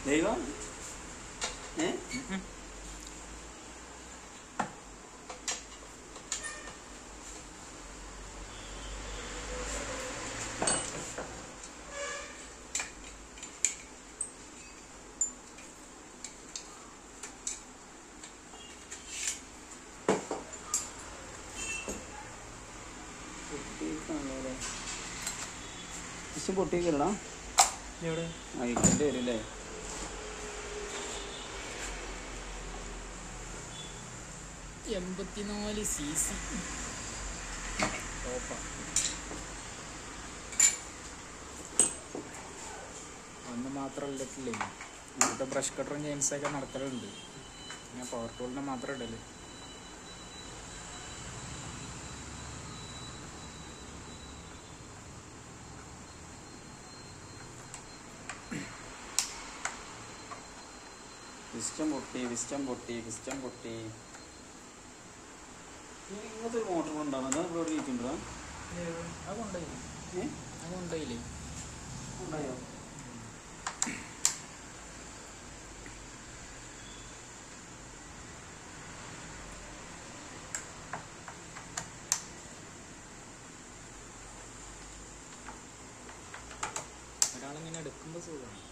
ദൈവം പൊട്ടിക്കല്ലടാ അയക്കേണ്ടി വരില്ലേ? cc അന്ന് മാത്രമല്ലേ ഇവിടുത്തെ ബ്രഷ് കട്ടറും ജെയിംസൊക്കെ നടക്കലുണ്ട്. ഞാൻ പവർ ടൂളിനെ മാത്രം ഇടല്. പിസ്റ്റം പൊട്ടി ഇങ്ങനത്തെ ഒരു മോട്ടർ കൊണ്ടാണ് അത് ഇവിടെ ഇരിക്കുന്നുണ്ടോ? അത് കൊണ്ടുപോയില്ലേ? ഉണ്ടായോ? ഒരാളിങ്ങനെ എടുക്കുമ്പോൾ സുഖമാണ്.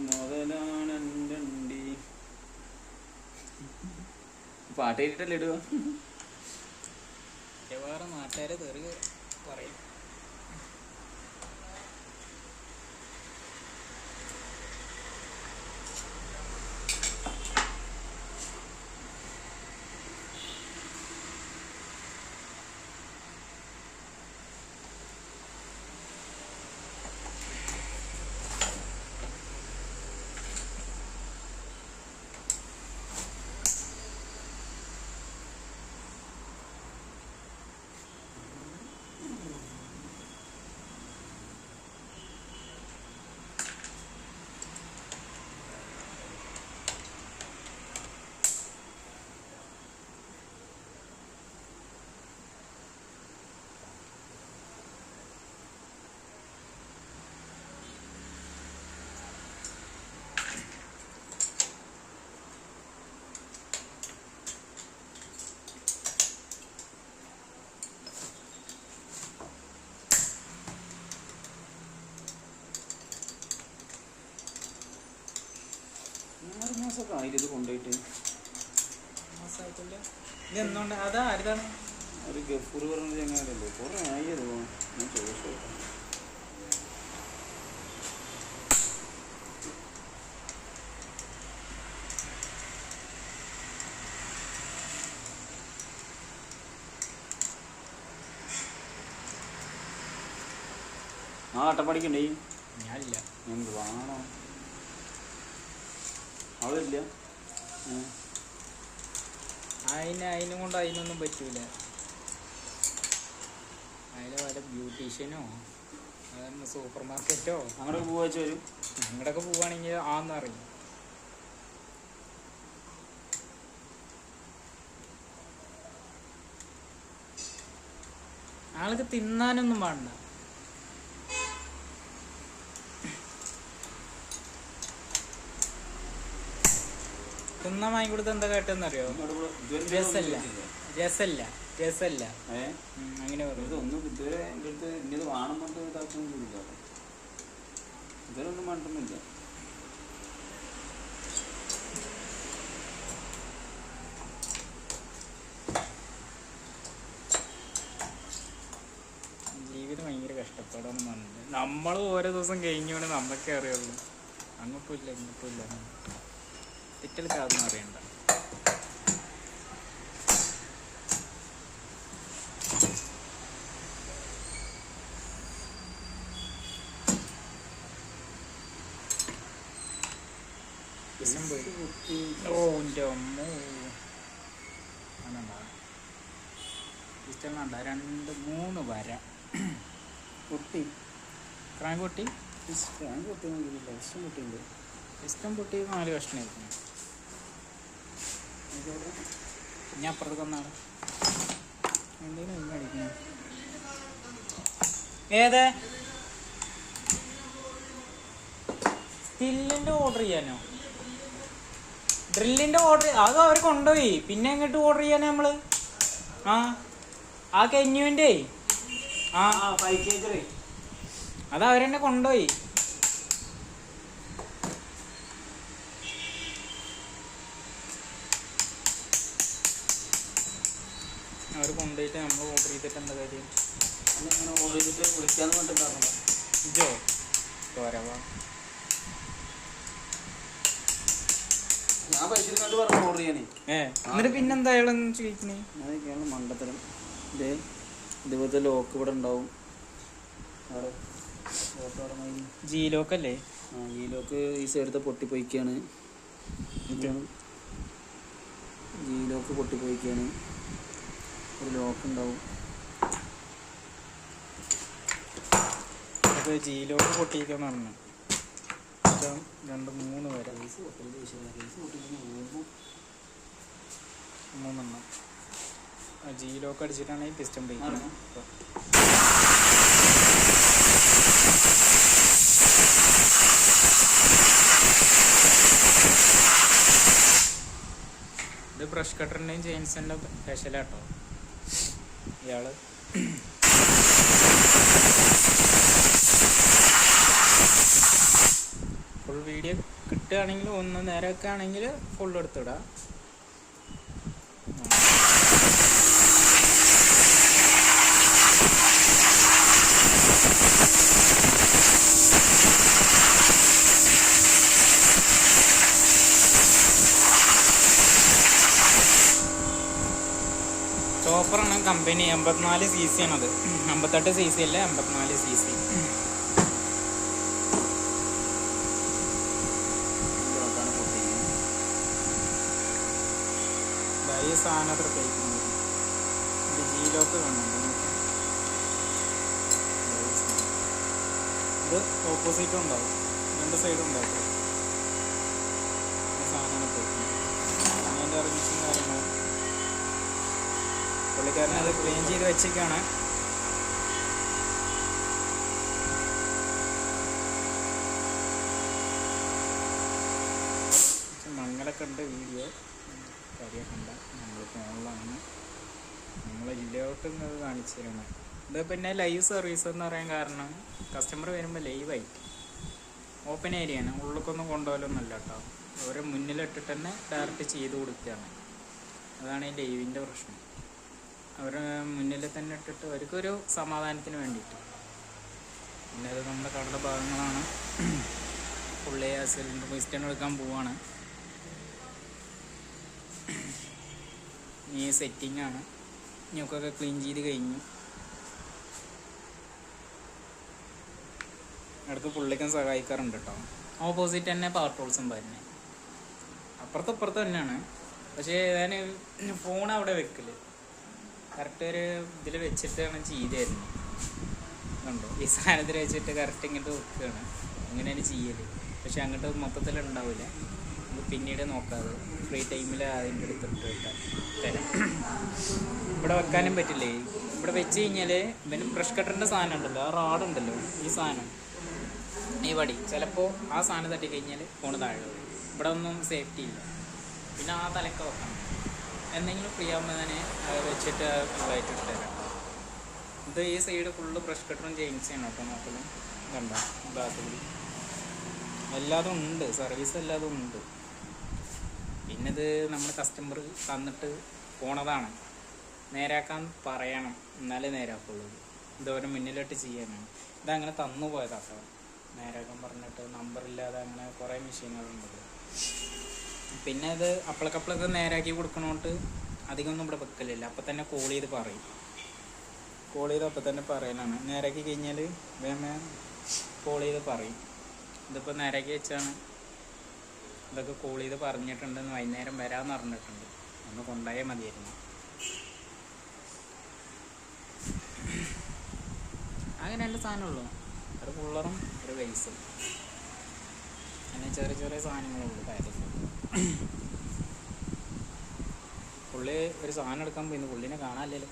മുതലാണ് പാട്ട് കേട്ടിട്ടല്ലേ ഇടുക? വേറെ നാട്ടുകാരെ തെറി പറയും. മാസമൊക്കെ ആയില്ല ഇത് കൊണ്ടുപോയിട്ട്. മാസമായിട്ടില്ല. ഇത് എന്തുകൊണ്ട്? അതാ ആരുതാണ്? ഒരു ഗഫൂർ പറഞ്ഞ ചങ്ങാടല്ലേ, കുറേ ആയത് ഞാൻ ചോദിച്ചു. ആ അട്ടപ്പാടിക്കണ്ടേ? ഞാനില്ല. എന്ത് വേണോ? അവളില്ല. അതിനും കൊണ്ട് അതിനൊന്നും പറ്റൂല. അതിൽ വല്ല ബ്യൂട്ടീഷ്യനോ അതന്നെ സൂപ്പർ മാർക്കറ്റോ അങ്ങോട്ടൊക്കെ പോവാച്ച വരും. അങ്ങോട്ടൊക്കെ പോവുകയാണെങ്കിൽ ആന്നറിയും. ആൾക്ക് തിന്നാനൊന്നും വേണ്ട. തിന്നാൻ വാങ്ങിക്കൊടുത്ത് എന്താ കേട്ടെന്നറിയോ? രസല്ല അങ്ങനെ പറയും. ഒന്നും ഇതുവരെ എൻ്റെ അടുത്ത് ഇന്നത് വേണമെന്നൊക്കെ ഇതാക്കൊന്നും ഇല്ല. ഇതുവരെ ഒന്നും വേണ്ടൊന്നുമില്ല. ജീവിതം ഭയങ്കര കഷ്ടപ്പാടാന്ന് പറഞ്ഞിട്ട് നമ്മൾ ഓരോ ദിവസം കഴിഞ്ഞുകൊണ്ട് നമുക്കേ അറിയുള്ളൂ. അങ്ങോട്ടും ഇല്ല ഇങ്ങോട്ടും ഇല്ല. തെറ്റെടുക്കാതൊന്നും അറിയണ്ട. ഓ എൻ്റെ അമ്മോ അതെന്താ ഇഷ്ടമുണ്ട? 2-3 വര പൊട്ടി. ക്രാങ്ക് പൊട്ടി. ക്രാങ്ക് പൊട്ടി ഇഷ്ടം പൊട്ടിയുണ്ട്. ഇഷ്ടം പൊട്ടി 4 കഷ്ണമായിരിക്കും. ഇനി അപ്പുറത്ത് വന്നാണ് എന്തെങ്കിലും അടിക്കണം. ഏത് സ്റ്റില്ലിൻ്റെ ഓർഡർ ചെയ്യാനോ? ഡ്രില്ലിൻ്റെ ഓർഡർ അത് അവർ കൊണ്ടുപോയി. പിന്നെ എങ്ങോട്ട് ഓർഡർ ചെയ്യാനോ നമ്മള്? ആ കെന്യുവിൻ്റെ അത് അവരെന്നെ കൊണ്ടുപോയി. അവർ കൊണ്ടുപോയിട്ട് നമ്മൾ ഓർഡർ ചെയ്തിട്ട് എന്താ കാര്യം? ഓർഡർ ചെയ്തിട്ട് വിളിക്കാന്ന് പറഞ്ഞിട്ടുണ്ടായിരുന്നു. ഇജോ പോരാവാ, ഞാൻ പൈസ കണ്ട് പറഞ്ഞു ഓർഡർ ചെയ്യാനേ. എന്നിട്ട് പിന്നെന്താ അയാളെന്ന് ചോദിക്കണേ? അതൊക്കെയാണ് മണ്ടത്തരം. ഇതുപോലത്തെ ലോക്ക് ഇവിടെ ഉണ്ടാവും. ജി ലോക്കല്ലേ? ഈ ലോക്ക് ഈ സൈഡത്തെ പൊട്ടിപ്പോയിക്കാണ്. G lock പൊട്ടിപ്പോയിക്കാണ്. ഒരു ലോക്ക് ഉണ്ടാവും. അത് ജി ലോക്ക് പൊട്ടിക്കാന്ന് പറഞ്ഞു. 2-3 വരെ 3 ജി ലോക്ക് അടിച്ചിട്ടാണ് ഈ പിസ്റ്റൺ പോയിക്കുന്നത്. ഇത് ബ്രഷ് കട്ടറിൻ്റെയും ചെയിൻസിൻ്റെ സ്പെഷ്യലാട്ടോ ഇയാള്. ഫുൾ വീഡിയോ കിട്ടുകയാണെങ്കിൽ ഒന്ന് നേരമൊക്കെ ആണെങ്കിൽ ഫുൾ എടുത്തിടാം. ചോപ്പറാണ് കമ്പനി. 84 cc ആണത്. 58 cc അല്ല, 54 cc. ഈ സാധനം അത്ര കഴിക്കുന്നത് ജി ലോക്ക് കാണുന്നുണ്ട്. ഇത് ഓപ്പോസിറ്റും ഉണ്ടാവും, 2 സൈഡും ഉണ്ടാവും. സാധനമാണ് കഴിക്കുന്നത്. അതിൻ്റെ റിമിഷൻ കാര്യങ്ങളും പുള്ളിക്കാരൻ അത് ക്ലീൻ ചെയ്ത് വെച്ചേക്കാണ്. മങ്ങളൊക്കെ ഉണ്ട് വീഡിയോ കാര്യമൊക്കെ ഉണ്ട്. നമ്മൾ ഫോണിലാണ് നമ്മളെ ജില്ലയോട്ട് ഇത് കാണിച്ചു തരണം. ഇത് പിന്നെ ലൈവ് സർവീസ് എന്ന് പറയാൻ കാരണം കസ്റ്റമർ വരുമ്പോൾ ലൈവായിട്ട് ഓപ്പൺ ഏരിയയാണ്, ഉള്ളിലേക്കൊന്നും കൊണ്ടുപോകലൊന്നുമല്ല കേട്ടോ. അവരെ മുന്നിലിട്ടിട്ട് തന്നെ ഡയറക്റ്റ് ചെയ്ത് കൊടുക്കുകയാണ്. അതാണ് ഈ ലൈവിൻ്റെ പ്രശ്നം. അവരെ മുന്നിൽ തന്നെ ഇട്ടിട്ട് അവർക്കൊരു സമാധാനത്തിന് വേണ്ടിയിട്ട്. പിന്നെ അത് നമ്മുടെ കടയുടെ ഭാഗങ്ങളാണ്. പുള്ളി സിലിണ്ടർ ക്വസ്റ്റ്യൻ എടുക്കാൻ പോവാണ്. ഈ സെറ്റിംഗ് ആണ്. ഞൊക്കൊക്കെ ക്ലീൻ ചെയ്ത് കഴിഞ്ഞു. ഇടയ്ക്ക് പുള്ളിക്കും സഹായിക്കാറുണ്ട് കേട്ടോ. ഓപ്പോസിറ്റ് തന്നെ പവർ ടൂൾസും വരുന്നത്. അപ്പുറത്ത് തന്നെയാണ്. പക്ഷേ ഞാൻ ഫോൺ അവിടെ വെക്കല് കറക്റ്റ് ഒരു ഇതിൽ വെച്ചിട്ടാണ് ചെയ്തായിരുന്നു. കണ്ടോ, ഈ സാധനത്തിൽ വെച്ചിട്ട് കറക്റ്റ് ഇങ്ങോട്ട് വെക്കുകയാണ്. അങ്ങനെയാണ് ചെയ്യല്. പക്ഷെ അങ്ങോട്ട് മൊത്തത്തിൽ ഉണ്ടാവില്ല. നമുക്ക് പിന്നീട് നോക്കാതെ ഫ്രീ ടൈമിൽ അതിൻ്റെ അടുത്തിട്ട് തരാം. ഇവിടെ വെക്കാനും പറ്റില്ലേ. ഇവിടെ വെച്ച് കഴിഞ്ഞാൽ പിന്നെ ബ്രഷ് കട്ടറിൻ്റെ സാധനം ഉണ്ടല്ലോ, ആ റാഡുണ്ടല്ലോ, ഈ സാധനം ഈ വടി ചിലപ്പോൾ ആ സാധനം തട്ടി കഴിഞ്ഞാൽ ഫോണ് താഴെ വരും. ഇവിടെ ഒന്നും സേഫ്റ്റി ഇല്ല. പിന്നെ ആ തലക്ക വെക്കണം. എന്തെങ്കിലും ഫ്രീ ആകുമ്പോൾ തന്നെ വെച്ചിട്ട് ഫുള്ളായിട്ട് ഇട്ട് തരാം. ഇത് ഈ സൈഡ് ഫുള്ള് ബ്രഷ് കട്ടറും ചെയിൻസ് ചെയ്യണം കേട്ടോ. നോക്കണം കണ്ടോ, ബാത്റൂം എല്ലാതും ഉണ്ട്, സർവീസ് എല്ലാതും ഉണ്ട്. പിന്നെ ഇത് നമ്മൾ കസ്റ്റമർ തന്നിട്ട് പോണതാണ്. നേരാക്കാൻ പറയണം, എന്നാലേ നേരാക്കുള്ളൂ. ഇതവരെ മുന്നിലോട്ട് ചെയ്യാനാണ്. ഇതങ്ങനെ തന്നു പോയതാട്ടോ. നേരാക്കാൻ പറഞ്ഞിട്ട് നമ്പറില്ലാതെ അങ്ങനെ കുറേ മെഷീനുകളുണ്ട്. പിന്നെ ഇത് അപ്പളക്കപ്പളൊക്കെ നേരാക്കി കൊടുക്കണോട്ട് അധികമൊന്നും ഇവിടെ വെക്കലില്ല. അപ്പം തന്നെ കോൾ ചെയ്ത് പറയും. കോൾ ചെയ്ത് അപ്പം തന്നെ പറയലാണ്. നേരാക്കി കഴിഞ്ഞാൽ വേഗം കോൾ ചെയ്ത് പറയും. ഇതിപ്പോൾ നേരാക്കി വെച്ചാണ്. ഇതൊക്കെ കോൾ ചെയ്ത് പറഞ്ഞിട്ടുണ്ടെന്ന് വൈകുന്നേരം വരാമെന്ന് പറഞ്ഞിട്ടുണ്ട്. ഒന്ന് കൊണ്ടുപോയാൽ മതിയായിരുന്നു. അങ്ങനെ 2 സാധനമുള്ളൂ. ഒരു കൂളറും ഒരു ബേസും. അങ്ങനെ ചെറിയ ചെറിയ സാധനങ്ങളുള്ളൂ കാര്യത്തിൽ. പുള്ളി ഒരു സാധനം എടുക്കാൻ പോയിന്ന്, പുള്ളിനെ കാണാനില്ലല്ലോ.